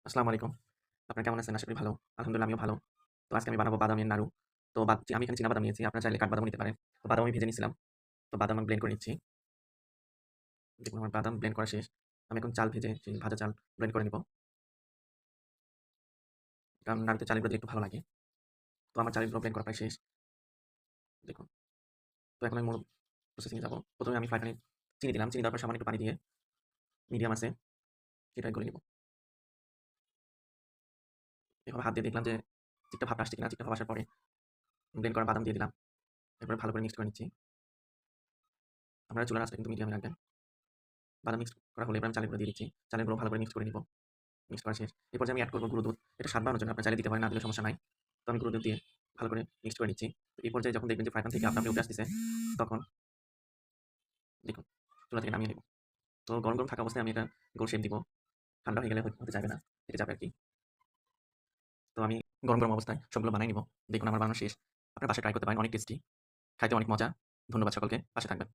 আসসালামু আলাইকুম। আপনারা কেমন আছেন? আশা করি ভালো। আলহামদুলিল্লাহ আমিও ভালো। তো আজকে আমি বানাবো বাদামের নাড়ু। তো আমি এখানে চীনা বাদাম নিয়েছি। আপনারা চাইলে কাঠবাদামও নিতে পারেন। তো বাদাম আমি ভেজে নিছিলাম। তো বাদাম আমি ব্লেন্ড করে নিচ্ছি। দেখুন আমার বাদাম ব্লেন্ড করা শেষ। আমি এখন চাল ভেজে সেই ভাজা চাল ব্লেন্ড করে নিব। কারণ নাড়ুতে চালের গুঁড়ো দিলে একটু ভালো লাগে। তো আমার চালের গুঁড়ো ব্লেন্ড করা প্রায় শেষ। দেখুন। তো এখন আমি মূল প্রসেসিং এ যাবো। ১ম এ আমি ফ্রাই প্যানে চিনি দিলাম। চিনি দেওয়ার পর সামান্য একটু পানি দিয়ে মিডিয়াম আঁচে সেটা গলে নিব। এভাবে হাত দিয়ে দেখলাম যে চিকটা ভাবটা আসছে কিনা। চিকটা ভাব আসার পরে ব্লেন্ড করা বাদাম দিয়ে দিলাম। এরপরে ভালো করে মিক্সড করে নিচ্ছি। আপনারা চুলার আঁচটা কিন্তু মিডিয়ামে রাখবেন। বাদাম মিক্স করা হলে এবার আমি চালের গুঁড়ো দিয়ে দিচ্ছি। চালের গুঁড়ো ভালো করে মিক্স করে নিব। মিক্স করা শেষ। এই পর্যায়ে আমি এড করব গুঁড়ো দুধ। এটা স্বাদ বাড়ানোর জন্য আপনারা চাইলে দিতে পারেন, না দিলে সমস্যা নাই। তো আমি গুঁড়ো দুধ দিয়ে ভালো করে মিক্সড করে নিচ্ছি। তো এই পর্যায়ে যখন দেখবেন যে ফ্রাই প্যান থেকে আপনা আপনি উঠে আসতেছে, তখন দেখুন চুলা থেকে নামিয়ে নেব। তো গরম, গরম থাকা অবস্থায় আমি এটা গোল শেপ দিব। ঠান্ডা হয়ে গেলে হতে চাইবে না। ফেটে যাবে আরকি। তো আমি গরম, গরম অবস্থায় সবগুলো বানায় নিব। দেখুন আমার বানানো শেষ। আপনারা বাসায় ট্রাই করতে পারেন। অনেক টেস্টি। খাইতে অনেক মজা। ধন্যবাদ সকলকে। পাশে থাকবেন।